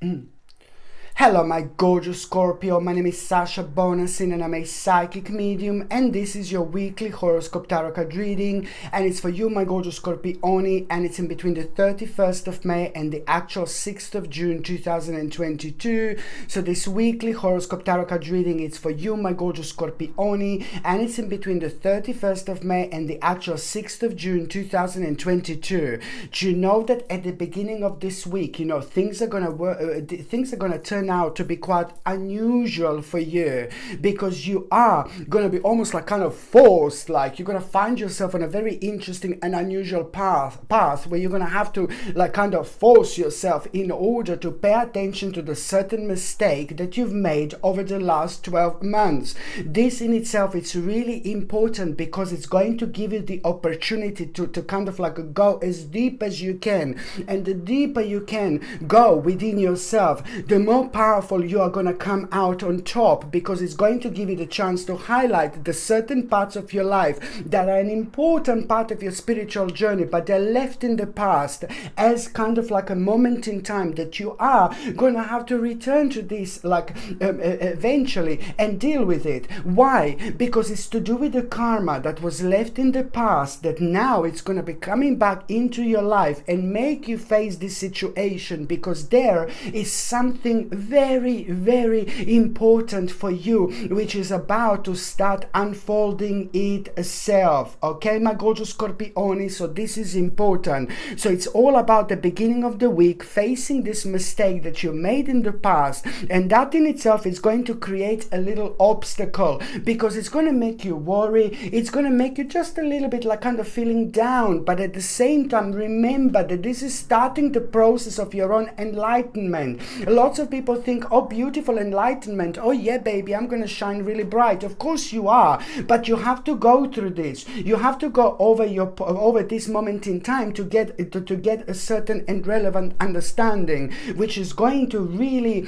Hello, my gorgeous Scorpio. My name is Sasha Bonasin and I'm a psychic medium. And this is your weekly horoscope tarot card reading. And it's for you, my gorgeous Scorpione. And it's in between the 31st of May and the actual 6th of June 2022. So this weekly horoscope tarot card reading is for you, my gorgeous Scorpione. And it's in between the 31st of May and the actual 6th of June 2022. Do you know that at the beginning of this week, things are gonna turn out to be quite unusual for you, because you are going to be almost like kind of forced, like you're going to find yourself on a very interesting and unusual path where you're going to have to like kind of force yourself in order to pay attention to the certain mistake that you've made over the last 12 months. This in itself, it's really important because it's going to give you the opportunity to kind of like go as deep as you can, and the deeper you can go within yourself, the more powerful you are going to come out on top, because it's going to give you the chance to highlight the certain parts of your life that are an important part of your spiritual journey, but they're left in the past as kind of like a moment in time that you are going to have to return to this like eventually and deal with it. Why? Because it's to do with the karma that was left in the past, that now it's going to be coming back into your life and make you face this situation, because there is something very, very important for you which is about to start unfolding itself. Okay, my gorgeous Scorpione, so this is important. So it's all about the beginning of the week, facing this mistake that you made in the past, and that in itself is going to create a little obstacle, because it's going to make you worry, it's going to make you just a little bit like kind of feeling down, but at the same time remember that this is starting the process of your own enlightenment. Lots of people think, oh, beautiful enlightenment, oh yeah baby, I'm gonna shine really bright. Of course you are, but you have to go through this, you have to go over this moment in time to get a certain and relevant understanding, which is going to really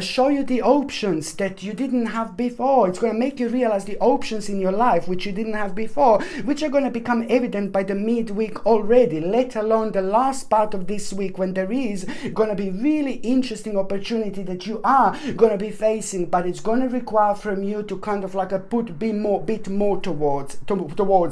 show you the options that you didn't have before. It's going to make you realize the options in your life which you didn't have before, which are going to become evident by the midweek already, let alone the last part of this week, when there is going to be really interesting opportunity that you are going to be facing, but it's going to require from you to kind of like a bit more towards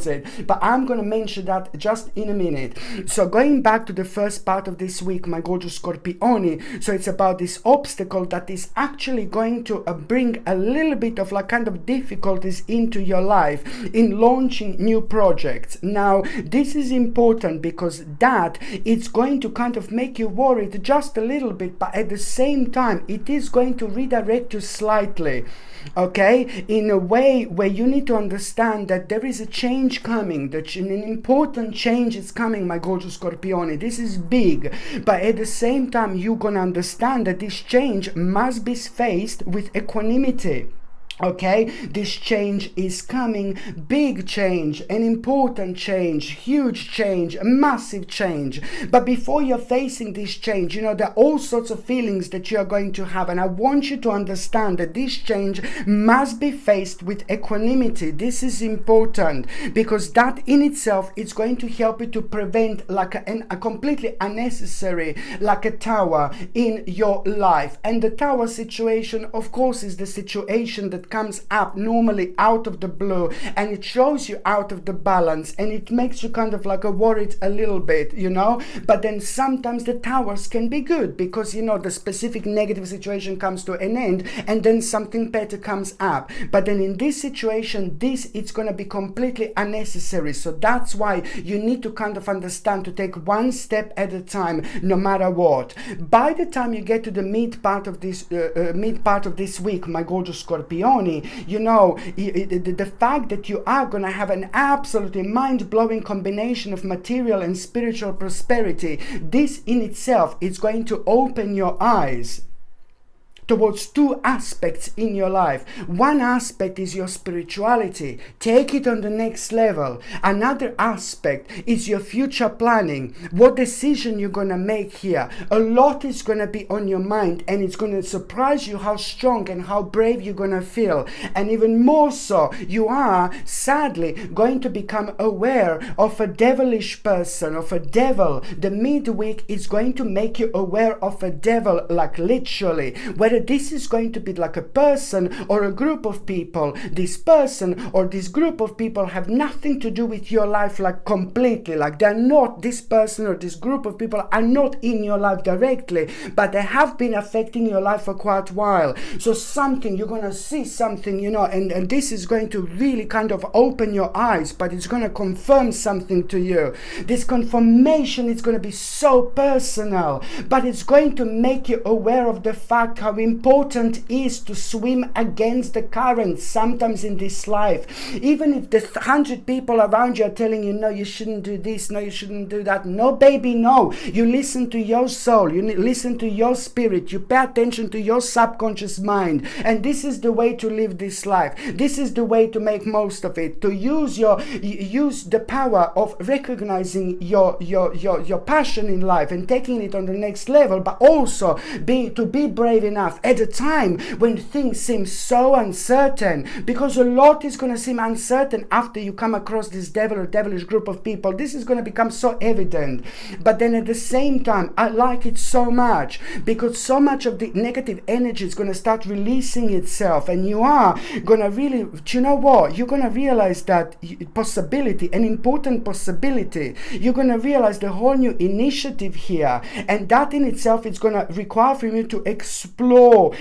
it. But I'm going to mention that just in a minute. So going back to the first part of this week, my gorgeous Scorpione, so it's about this obstacle that is actually going to bring a little bit of like kind of difficulties into your life in launching new projects. Now this is important because that it's going to kind of make you worried just a little bit, but at the same time it is going to redirect you slightly, okay, in a way where you need to understand that there is a change coming, that an important change is coming, my gorgeous Scorpione. This is big, but at the same time you're gonna understand that this change must be faced with equanimity. Okay, this change is coming, big change, an important change, huge change, a massive change. But before you're facing this change, there are all sorts of feelings that you're going to have. And I want you to understand that this change must be faced with equanimity. This is important because that in itself is going to help you to prevent like a completely unnecessary, like a tower in your life. And the tower situation, of course, is the situation that comes up normally out of the blue, and it shows you out of the balance, and it makes you kind of like worried a little bit, but then sometimes the towers can be good because the specific negative situation comes to an end and then something better comes up. But then in this situation, it's going to be completely unnecessary. So that's why you need to kind of understand to take one step at a time, no matter what. By the time you get to the mid part of this week, my gorgeous Scorpione, the fact that you are going to have an absolutely mind-blowing combination of material and spiritual prosperity, this in itself is going to open your eyes towards two aspects in your life. One aspect is your spirituality. Take it on the next level. Another aspect is your future planning. What decision you're going to make here. A lot is going to be on your mind, and it's going to surprise you how strong and how brave you're going to feel. And even more so, you are sadly going to become aware of a devilish person, of a devil. The midweek is going to make you aware of a devil, like literally. Whether this is going to be like a person or a group of people, this person or this group of people have nothing to do with your life, like completely. Like they're not, this person or this group of people are not in your life directly, but they have been affecting your life for quite a while. So something, you're going to see something, and this is going to really kind of open your eyes, but it's going to confirm something to you. This confirmation is going to be so personal, but it's going to make you aware of the fact how important it is to swim against the current sometimes in this life. Even if the 100 people around you are telling you, no, you shouldn't do this, no, you shouldn't do that. No, baby, no. You listen to your soul, you listen to your spirit, you pay attention to your subconscious mind, and this is the way to live this life. This is the way to make most of it, to use the power of recognizing your passion in life and taking it on the next level, but also to be brave enough at a time when things seem so uncertain, because a lot is going to seem uncertain after you come across this devil or devilish group of people. This is going to become so evident, but then at the same time I like it so much, because so much of the negative energy is going to start releasing itself, and you are going to really, you know what, you're going to realize that possibility, an important possibility. You're going to realize the whole new initiative here, and that in itself is going to require from you to explore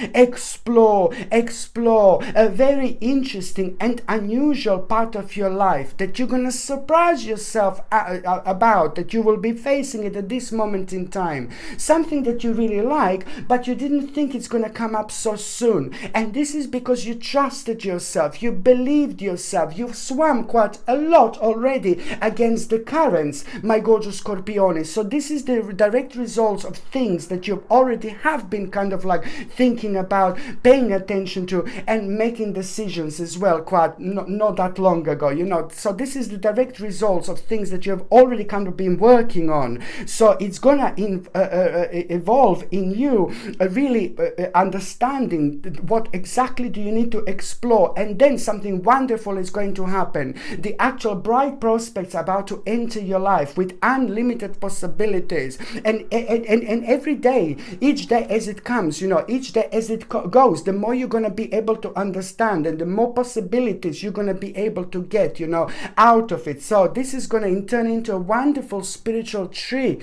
a very interesting and unusual part of your life that you're going to surprise yourself about, that you will be facing it at this moment in time. Something that you really like, but you didn't think it's going to come up so soon. And this is because you trusted yourself, you believed yourself, you've swum quite a lot already against the currents, my gorgeous Scorpione. So this is the direct results of things that you already have been kind of like thinking about, paying attention to, and making decisions as well, quite not that long ago, So this is the direct results of things that you have already kind of been working on. So it's gonna evolve in you really understanding what exactly do you need to explore, and then something wonderful is going to happen. The actual bright prospects are about to enter your life with unlimited possibilities, and every day, each day as it comes, each day as it goes, the more you're going to be able to understand, and the more possibilities you're going to be able to get, out of it. So this is going to turn into a wonderful spiritual tree,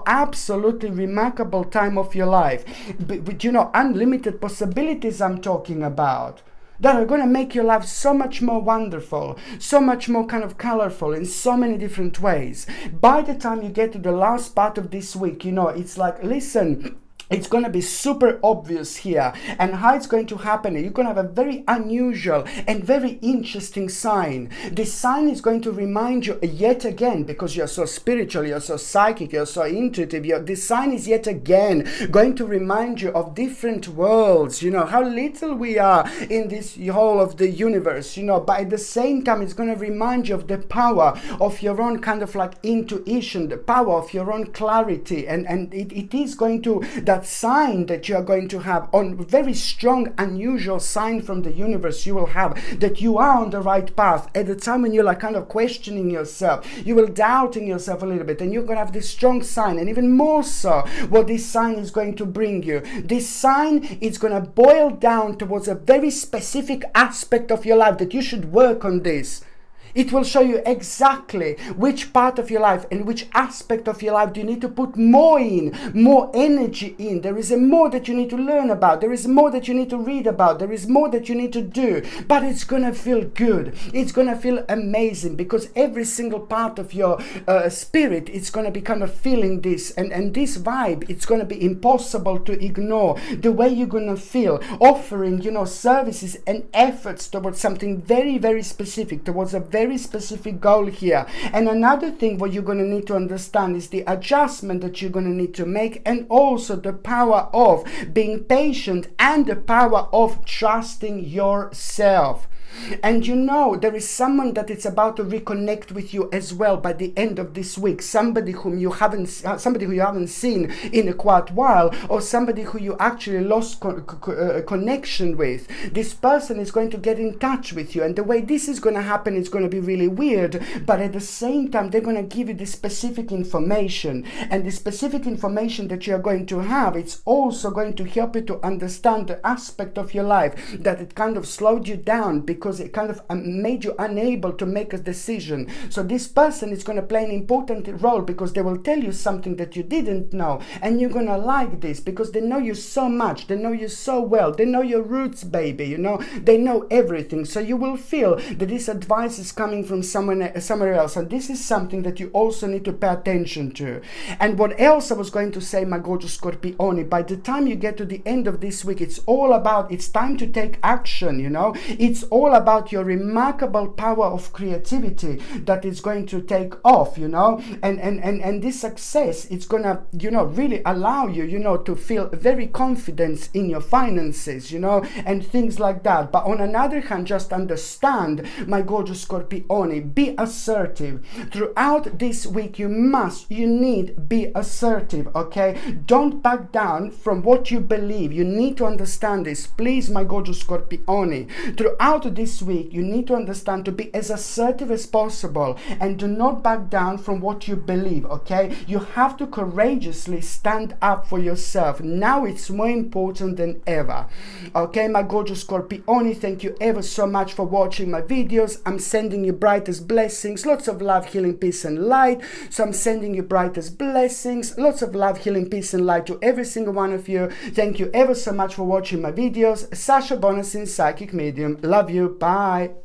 absolutely remarkable time of your life, with unlimited possibilities I'm talking about, that are going to make your life so much more wonderful, so much more kind of colorful in so many different ways. By the time you get to the last part of this week, it's like, listen, it's going to be super obvious here, and how it's going to happen. You're going to have a very unusual and very interesting sign. This sign is going to remind you yet again, because you're so spiritual, you're so psychic, you're so intuitive, this sign is yet again going to remind you of different worlds, how little we are in this whole of the universe, but at the same time it's going to remind you of the power of your own kind of like intuition, the power of your own clarity, and it is going to, that sign that you are going to have, on very strong, unusual sign from the universe you will have, that you are on the right path at the time when you're like kind of questioning yourself, you will doubting yourself a little bit, and you're going to have this strong sign. And even more so, what this sign is going to bring you, this sign is going to boil down towards a very specific aspect of your life that you should work on this. It will show you exactly which part of your life and which aspect of your life do you need to put more in, more energy in. There is a more that you need to learn about. There is more that you need to read about. There is more that you need to do. But it's going to feel good. It's going to feel amazing, because every single part of your spirit is going to be kind of feeling this. And this vibe, it's going to be impossible to ignore. The way you're going to feel offering, services and efforts towards something very, very specific, towards a very very specific goal here. And another thing what you're going to need to understand is the adjustment that you're going to need to make, and also the power of being patient and the power of trusting yourself. And you know, there is someone that is about to reconnect with you as well by the end of this week. Somebody who you haven't seen in a quite while, or somebody who you actually lost connection with. This person is going to get in touch with you, and the way this is going to happen is going to be really weird, but at the same time they're going to give you this specific information, and the specific information that you are going to have, it's also going to help you to understand the aspect of your life that it kind of slowed you down because it kind of made you unable to make a decision. So this person is going to play an important role because they will tell you something that you didn't know, and you're going to like this because they know you so much, they know you so well, they know your roots, baby, you know, they know everything. So you will feel that this advice is coming from somewhere else, and this is something that you also need to pay attention to. And what else I was going to say, my gorgeous Scorpione, by the time you get to the end of this week, it's all about, it's time to take action, you know, it's all about your remarkable power of creativity that is going to take off, you know, and this success, it's gonna, you know, really allow you, you know, to feel very confident in your finances, you know, and things like that. But on another hand, just understand, my gorgeous Scorpione, be assertive throughout this week. You need be assertive, okay? Don't back down from what you believe. You need to understand this, please, my gorgeous Scorpione. Throughout this week, you need to understand to be as assertive as possible, and do not back down from what you believe, okay? You have to courageously stand up for yourself. Now it's more important than ever, okay, my gorgeous Scorpione? Thank you ever so much for watching my videos. I'm sending you brightest blessings, lots of love, healing, peace and light. So I'm sending you brightest blessings, lots of love, healing, peace and light to every single one of you. Thank you ever so much for watching my videos. Sasha Bonasin, psychic medium. Love you. Bye.